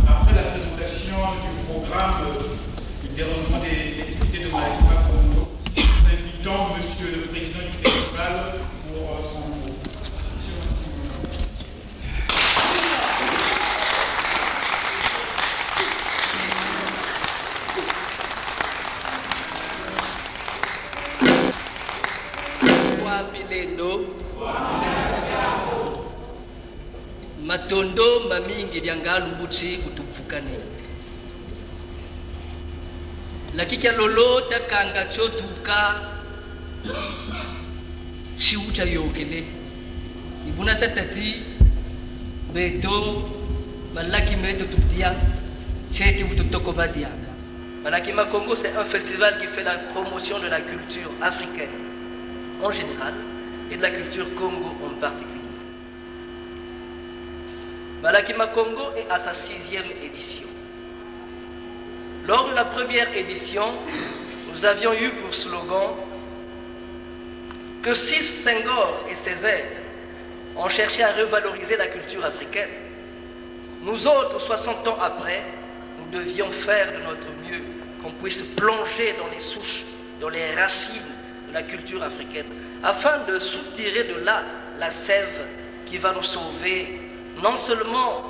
Après la présentation du programme du déroulement des festivités de Malaquima Congo, nous invitons Monsieur le Président du festival pour son mot. Matondo mamingi lianga lubuchi kutupukani lakika lolo takanga chotuka shiucha yokele ibuna tatati beto malaki meto tutia cheti utotoko badiaka. Malaquima Congo, c'est un festival qui fait la promotion de la culture africaine en général et de la culture Congo en particulier. Malaquima Congo est à sa 6e édition. Lors de la première édition, nous avions eu pour slogan que si Senghor et ses aides ont cherché à revaloriser la culture africaine, nous autres, 60 ans après, nous devions faire de notre mieux qu'on puisse plonger dans les souches, dans les racines de la culture africaine, afin de soutirer de là la sève qui va nous sauver non seulement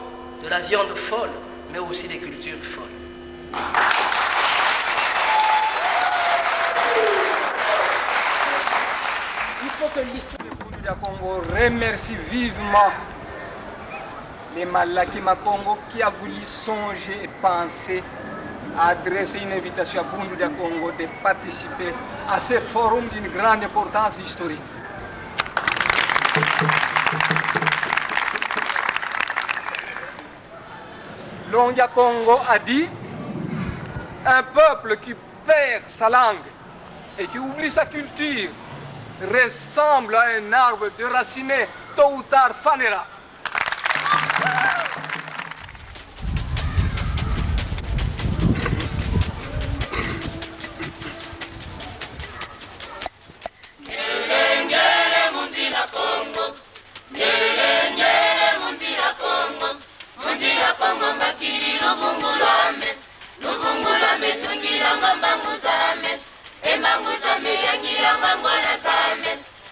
de la viande folle, mais aussi des cultures folles. Il faut que l'histoire du Congo remercie vivement les Malaquima Congo qui a voulu songer et penser à adresser une invitation à Bundu de Congo de participer à ce forum d'une grande importance historique. Longia Congo a dit un peuple qui perd sa langue et qui oublie sa culture ressemble à un arbre déraciné, tôt ou tard fanera.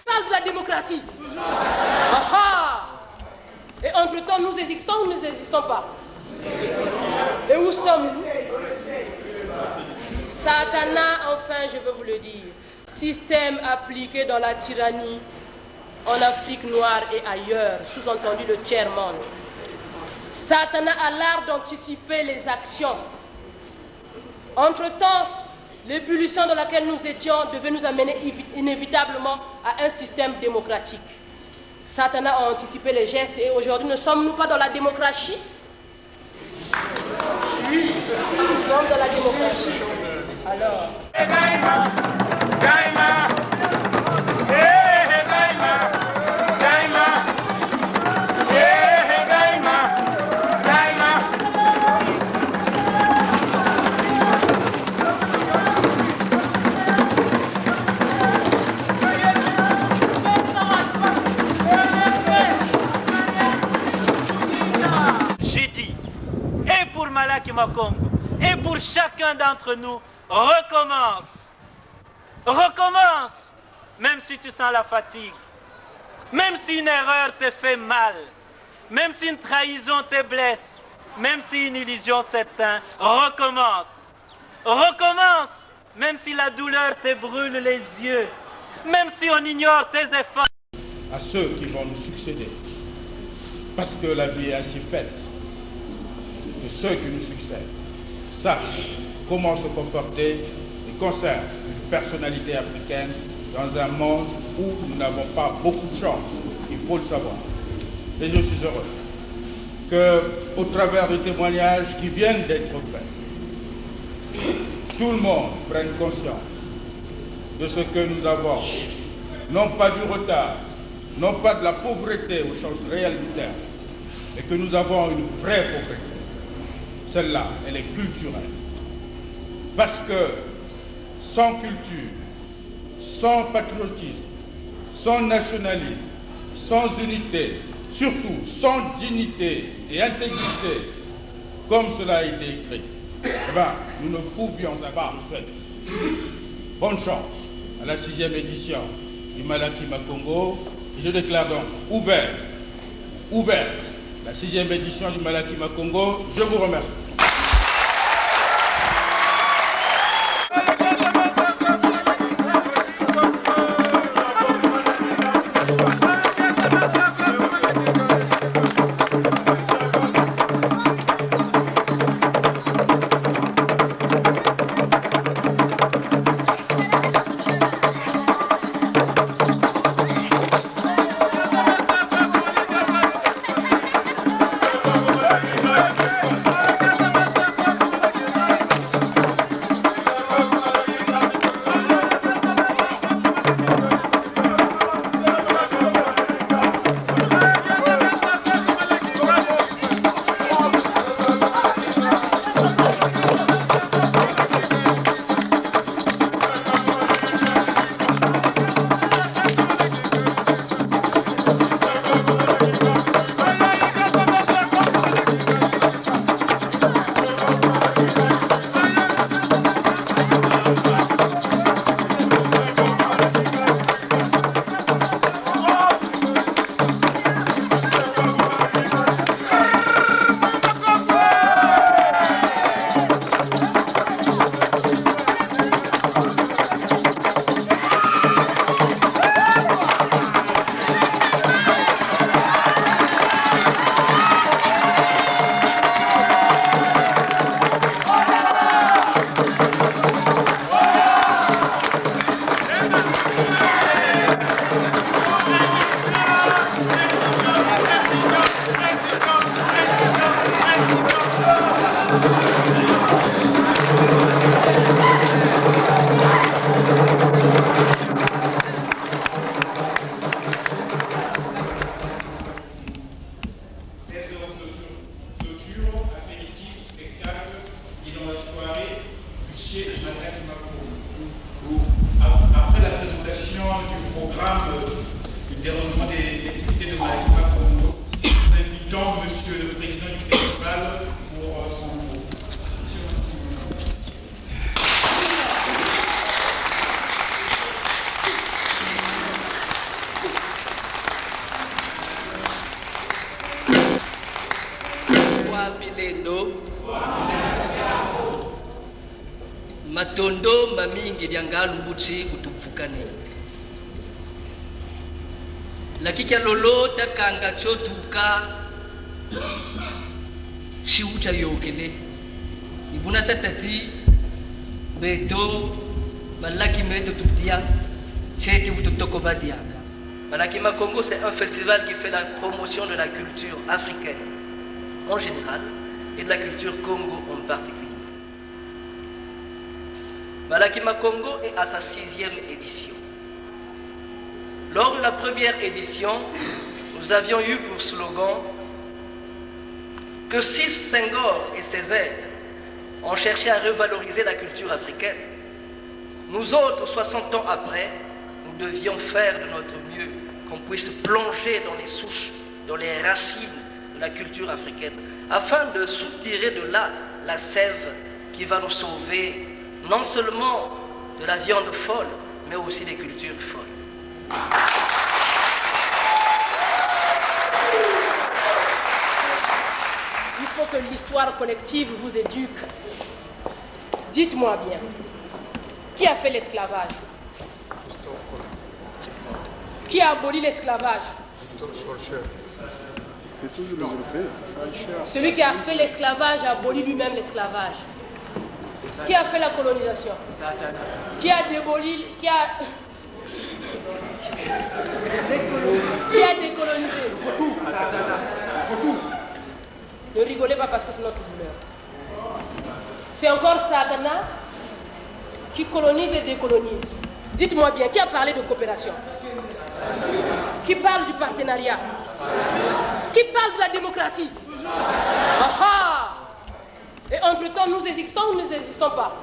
Parle de la démocratie. Et entre-temps, nous existons ou nous n'existons pas? Et où sommes-nous? Satana, enfin, je veux vous le dire, système appliqué dans la tyrannie en Afrique noire et ailleurs, sous-entendu le tiers-monde. Satana a l'art d'anticiper les actions. Entre-temps, l'ébullition dans laquelle nous étions devait nous amener inévitablement à un système démocratique. Satana a anticipé les gestes et aujourd'hui ne sommes-nous pas dans la démocratie? Oui, nous sommes dans la démocratie. Alors... Malaquima Congo et pour chacun d'entre nous, recommence. Recommence, même si tu sens la fatigue, même si une erreur te fait mal, même si une trahison te blesse, même si une illusion s'éteint, recommence. Recommence, même si la douleur te brûle les yeux, même si on ignore tes efforts. À ceux qui vont nous succéder, parce que la vie est ainsi faite, que ceux qui nous succèdent sachent comment se comporter et concerne une personnalité africaine dans un monde où nous n'avons pas beaucoup de chance, il faut le savoir. Et je suis heureux qu'au travers des témoignages qui viennent d'être faits, tout le monde prenne conscience de ce que nous avons, non pas du retard, non pas de la pauvreté au sens réel du terme, mais que nous avons une vraie pauvreté. Celle-là, elle est culturelle. Parce que sans culture, sans patriotisme, sans nationalisme, sans unité, surtout sans dignité et intégrité, comme cela a été écrit, eh bien, nous ne pouvions pas faire. Bonne chance à la 6e édition du Malaki Makongo. Je déclare donc ouverte la 6e édition du Malaki Makongo. Je vous remercie. Après la présentation du programme du déroulement des festivités de Malaki Makongo, nous invitons Monsieur le Président du Festival pour son mot. Matondo mamingi liangalu mbuchi kutupfukani lakika lolo takanga chotuka shiucha yokele ibuna tatati beto malaki meto tutia cheti utotoko badiaka. Malaki Makongo, c'est un festival qui fait la promotion de la culture africaine en général et de la culture Congo en particulier. Malaki Makongo est à sa 6e édition. Lors de la première édition, nous avions eu pour slogan que si Senghor et ses aides ont cherché à revaloriser la culture africaine, nous autres, 60 ans après, nous devions faire de notre mieux qu'on puisse plonger dans les souches, dans les racines de la culture africaine, afin de soutirer de là la sève qui va nous sauver non seulement de la viande folle, mais aussi des cultures folles. Il faut que l'histoire collective vous éduque. Dites-moi bien, qui a fait l'esclavage? Qui a aboli l'esclavage? C'est toujours les Européens. Celui qui a fait l'esclavage a aboli lui-même l'esclavage. Qui a fait la colonisation? Qui a démoli, qui a décolonisé? Ne rigolez pas parce que c'est notre douleur. C'est encore Satan qui colonise et décolonise. Dites-moi bien, qui a parlé de coopération? Qui parle du partenariat? Qui parle de la démocratie? Aha! Et entre-temps, nous existons ou nous n'existons pas?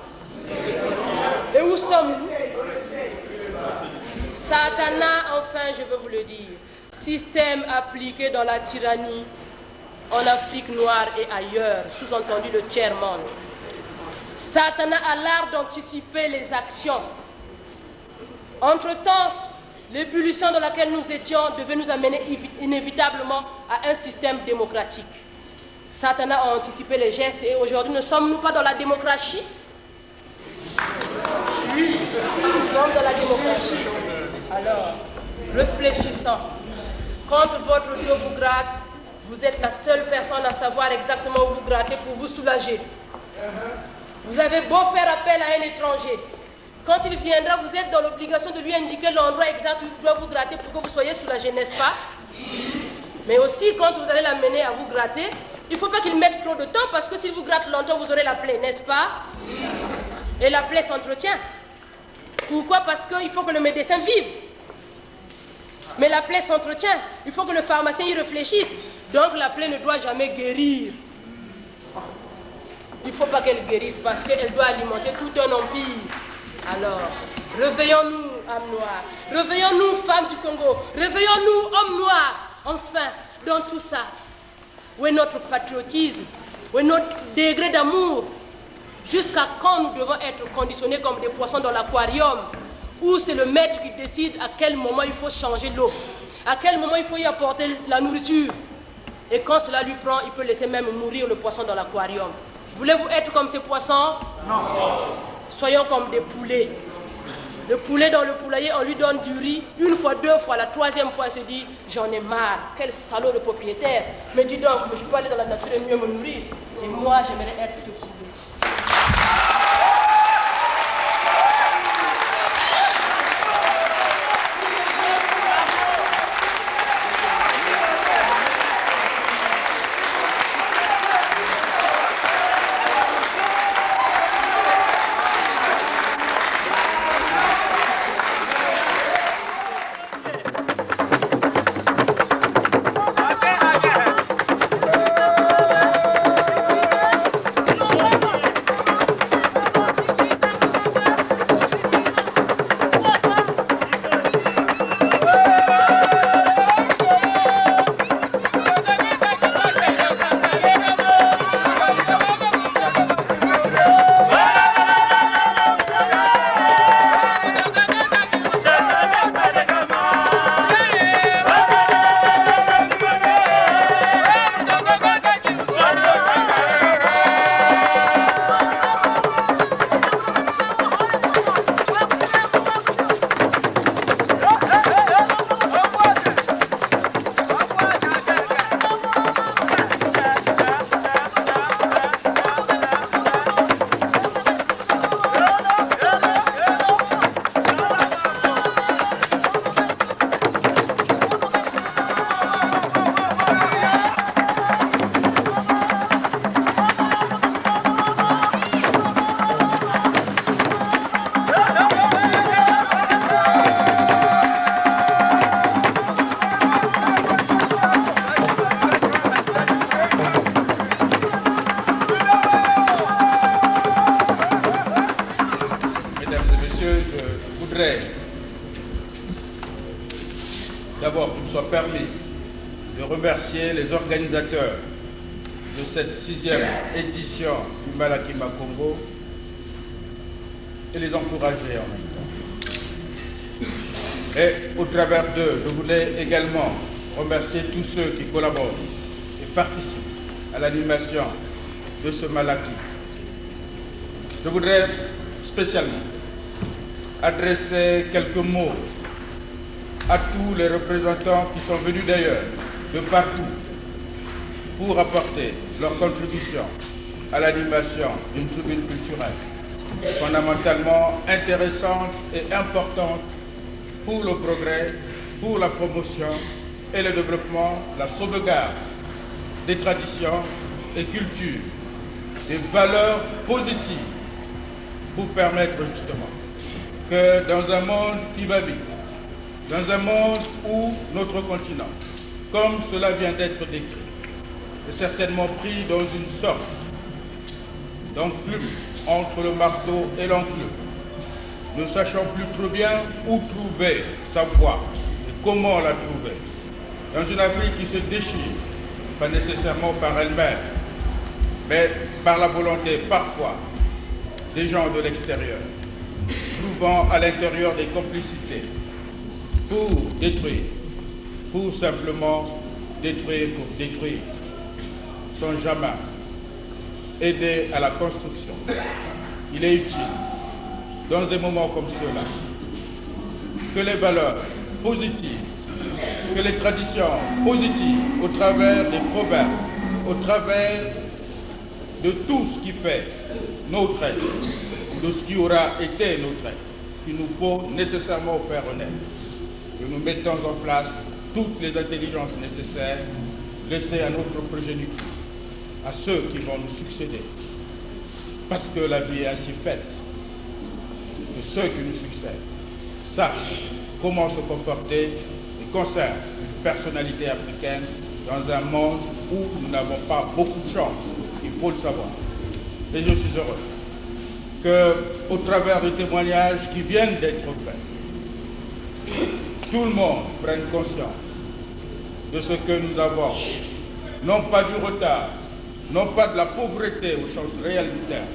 Et où sommes-nous? Satana, enfin, je veux vous le dire, système appliqué dans la tyrannie en Afrique noire et ailleurs, sous-entendu le tiers-monde. Satana a l'art d'anticiper les actions. Entre-temps, l'ébullition dans laquelle nous étions devait nous amener inévitablement à un système démocratique. Satana a anticipé les gestes et aujourd'hui ne sommes-nous pas dans la démocratie? Nous sommes dans la démocratie. Alors, réfléchissons. Quand votre dos vous gratte, vous êtes la seule personne à savoir exactement où vous grattez pour vous soulager. Vous avez beau faire appel à un étranger. Quand il viendra, vous êtes dans l'obligation de lui indiquer l'endroit exact où il doit vous gratter pour que vous soyez soulagé, n'est-ce pas? Mais aussi, quand vous allez l'amener à vous gratter, il ne faut pas qu'il mette trop de temps parce que s'il vous gratte longtemps, vous aurez la plaie, n'est-ce pas? Et la plaie s'entretient. Pourquoi? Parce qu'il faut que le médecin vive. Mais la plaie s'entretient. Il faut que le pharmacien y réfléchisse. Donc la plaie ne doit jamais guérir. Il ne faut pas qu'elle guérisse parce qu'elle doit alimenter tout un empire. Alors, réveillons-nous, âmes noires. Réveillons-nous, femmes du Congo. Réveillons-nous, hommes noirs. Enfin, dans tout ça, où est notre patriotisme? Où est notre degré d'amour? Jusqu'à quand nous devons être conditionnés comme des poissons dans l'aquarium, où c'est le maître qui décide à quel moment il faut changer l'eau, à quel moment il faut y apporter la nourriture. Et quand cela lui prend, il peut laisser même mourir le poisson dans l'aquarium. Voulez-vous être comme ces poissons? Non. Soyons comme des poulets. Le poulet dans le poulailler, on lui donne du riz, une fois, deux fois, la troisième fois, il se dit, j'en ai marre, quel salaud de propriétaire. Mais dis donc, je peux aller dans la nature et mieux me nourrir. Et moi, j'aimerais être ce poulet. D'abord, qu'il me soit permis de remercier les organisateurs de cette 6e édition du Malakima Congo et les encourager en même temps. Et au travers d'eux, je voulais également remercier tous ceux qui collaborent et participent à l'animation de ce Malaki. Je voudrais spécialement adresser quelques mots à tous les représentants qui sont venus d'ailleurs, de partout, pour apporter leur contribution à l'animation d'une tribune culturelle. fondamentalement intéressante et importante pour le progrès, pour la promotion et le développement, la sauvegarde des traditions et cultures, des valeurs positives pour permettre justement que dans un monde qui va vite, dans un monde où notre continent, comme cela vient d'être décrit, est certainement pris dans une sorte d'enclume entre le marteau et l'enclume, ne sachant plus trop bien où trouver sa voie et comment la trouver. Dans une Afrique qui se déchire, pas nécessairement par elle-même, mais par la volonté parfois des gens de l'extérieur, trouvant à l'intérieur des complicités pour détruire, pour simplement détruire pour détruire, sans jamais aider à la construction. Il est utile, dans des moments comme ceux-là, que les valeurs positives, que les traditions positives, au travers des proverbes, au travers de tout ce qui fait notre être, de ce qui aura été notre être, qu'il nous faut nécessairement faire honnête, que nous mettons en place toutes les intelligences nécessaires, laissées à notre progéniture, à ceux qui vont nous succéder. Parce que la vie est ainsi faite, que ceux qui nous succèdent sachent comment se comporter et conservent une personnalité africaine dans un monde où nous n'avons pas beaucoup de chance, il faut le savoir. Et je suis heureux qu'au travers des témoignages qui viennent d'être faits, tout le monde prenne conscience de ce que nous avons, non pas du retard, non pas de la pauvreté au sens réel du terme,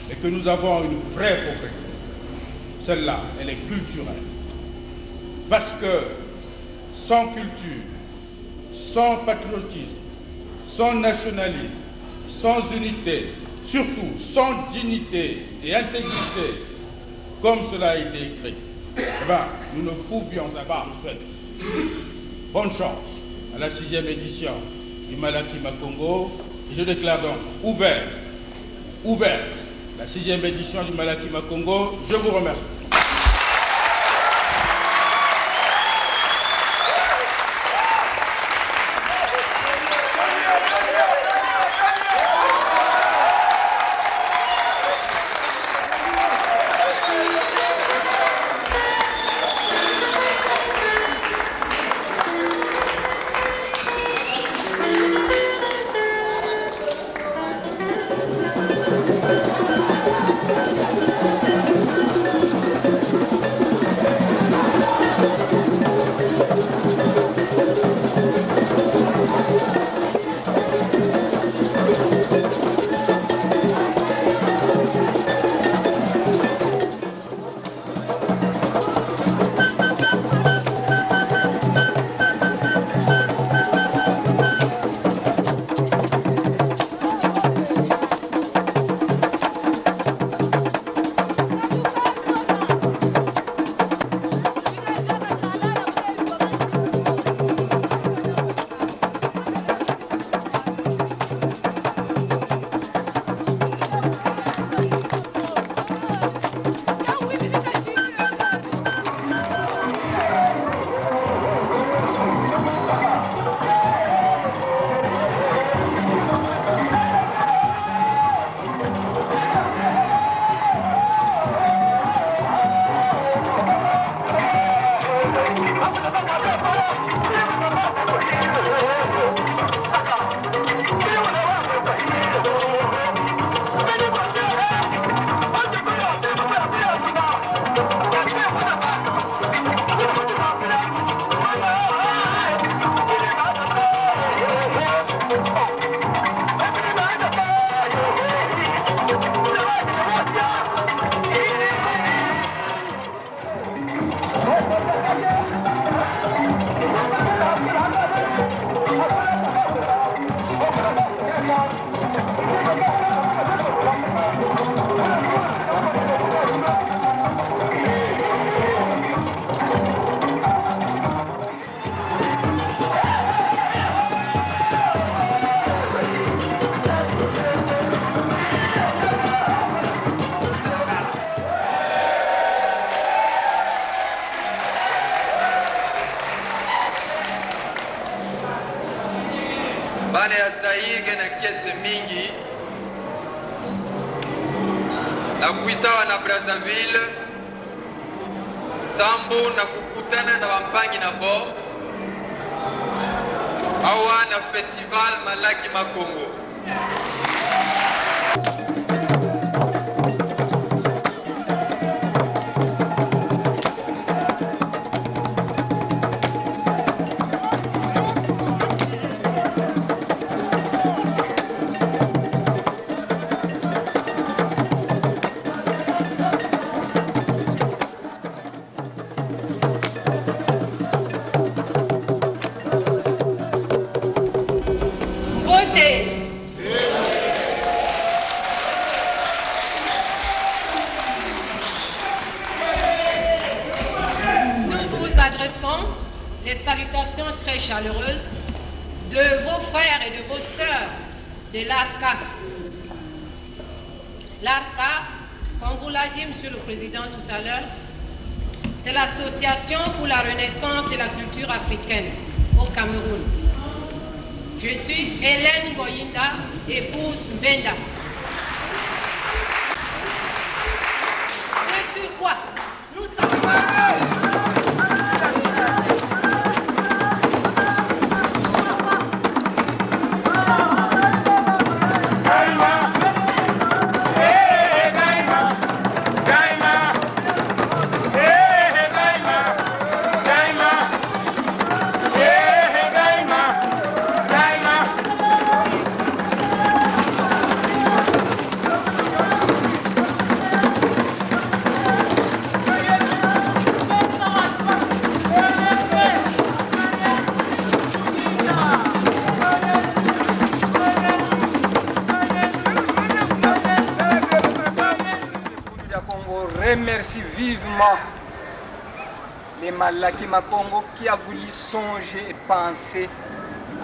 mais que nous avons une vraie pauvreté. Celle-là, elle est culturelle. Parce que sans culture, sans patriotisme, sans nationalisme, sans unité, surtout sans dignité et intégrité, comme cela a été écrit, eh bien, nous ne pouvions pas nous souhaiter. Bonne chance à la 6e édition du Malaki Makongo. Et je déclare donc ouverte la 6e édition du Malaki Makongo. Je vous remercie. kese mingi na kuisawa na Brazzaville sambu na kukutana na wampangi na bo awa na festival Malaki Makongo. Les salutations très chaleureuses de vos frères et de vos sœurs de l'ARCA. L'ARCA, comme vous l'a dit Monsieur le Président tout à l'heure, c'est l'Association pour la renaissance de la culture africaine au Cameroun. Je suis Hélène Goyinda, épouse Mbenda. Et sur quoi nous savons... Remercie vivement les Malaki Makongo qui a voulu songer et penser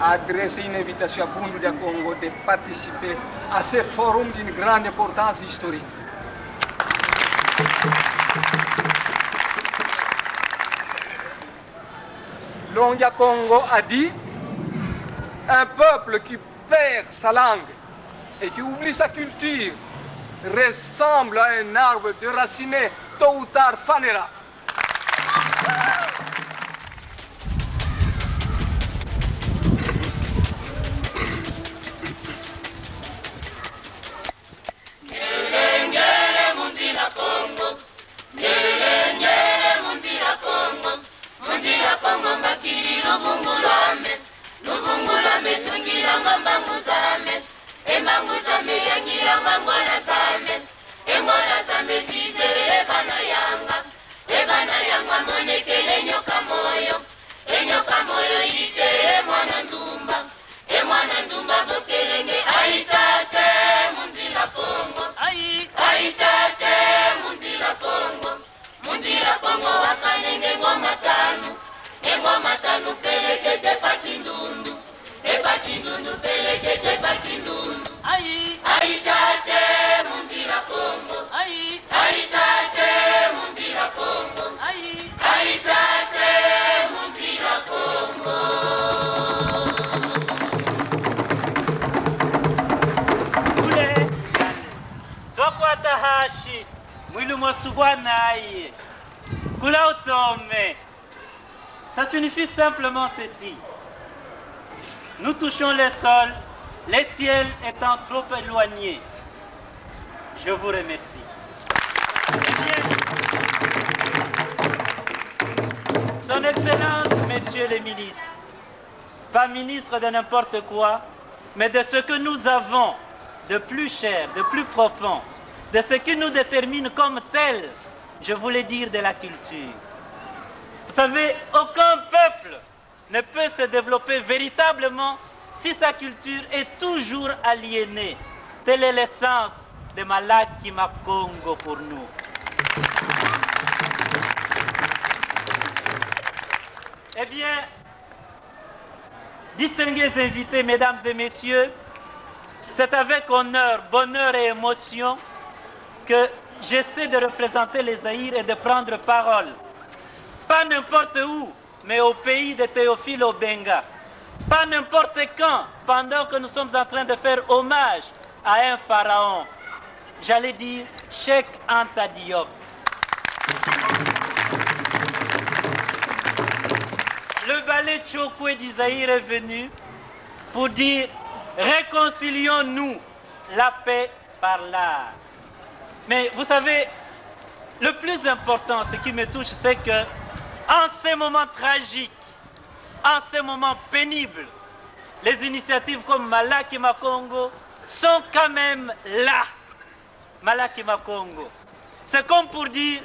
à adresser une invitation à Bundu de Congo de participer à ce forum d'une grande importance historique. Longia Congo a dit un peuple qui perd sa langue et qui oublie sa culture ressemble à un arbre déraciné, tôt ou tard fanera. Ça signifie simplement ceci. Nous touchons le sol, les ciels étant trop éloignés. Je vous remercie. Son Excellence, Messieurs les ministres, pas ministre de n'importe quoi, mais de ce que nous avons de plus cher, de plus profond, de ce qui nous détermine comme tel, je voulais dire de la culture. Vous savez, aucun peuple ne peut se développer véritablement si sa culture est toujours aliénée. Telle est l'essence de Malaki Makongo pour nous. Eh bien, distingués invités, mesdames et messieurs, c'est avec honneur, bonheur et émotion que j'essaie de représenter les Zaïre et de prendre parole. Pas n'importe où, mais au pays de Théophile Obenga, pas n'importe quand, pendant que nous sommes en train de faire hommage à un pharaon. J'allais dire Cheikh Anta Diop. Le valet Tchokwe d'Isaïr est venu pour dire réconcilions-nous, la paix par l'art. Mais vous savez, le plus important, ce qui me touche, c'est que en ces moments tragiques, en ces moments pénibles, les initiatives comme Malaki Makongo sont quand même là. Malaki Makongo. C'est comme pour dire,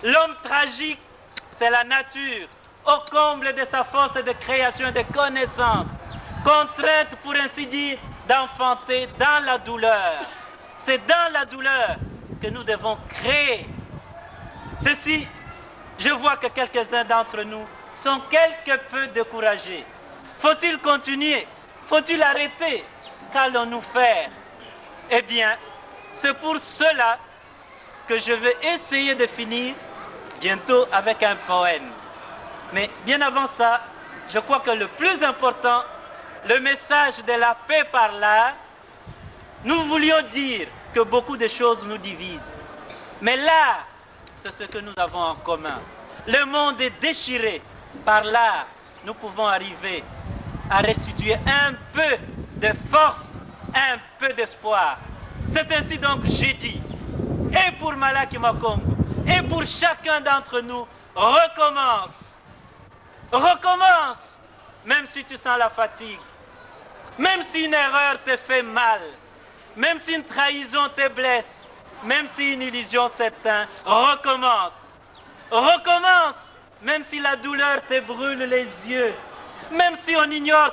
l'homme tragique, c'est la nature, au comble de sa force de création et de connaissance, contrainte, pour ainsi dire, d'enfanter dans la douleur. C'est dans la douleur que nous devons créer. Ceci, je vois que quelques-uns d'entre nous sont quelque peu découragés. Faut-il continuer? Faut-il arrêter? Qu'allons-nous faire? Eh bien, c'est pour cela que je vais essayer de finir bientôt avec un poème. Mais bien avant ça, je crois que le plus important, le message de la paix par l'art, nous voulions dire que beaucoup de choses nous divisent. Mais l'art, c'est ce que nous avons en commun. Le monde est déchiré. Par l'art, nous pouvons arriver à restituer un peu de force, un peu d'espoir. C'est ainsi donc que j'ai dit, et pour Malaki Makongo, et pour chacun d'entre nous, recommence. Recommence, même si tu sens la fatigue, même si une erreur te fait mal, même si une trahison te blesse, même si une illusion s'éteint, recommence. Recommence, même si la douleur te brûle les yeux, même si on ignore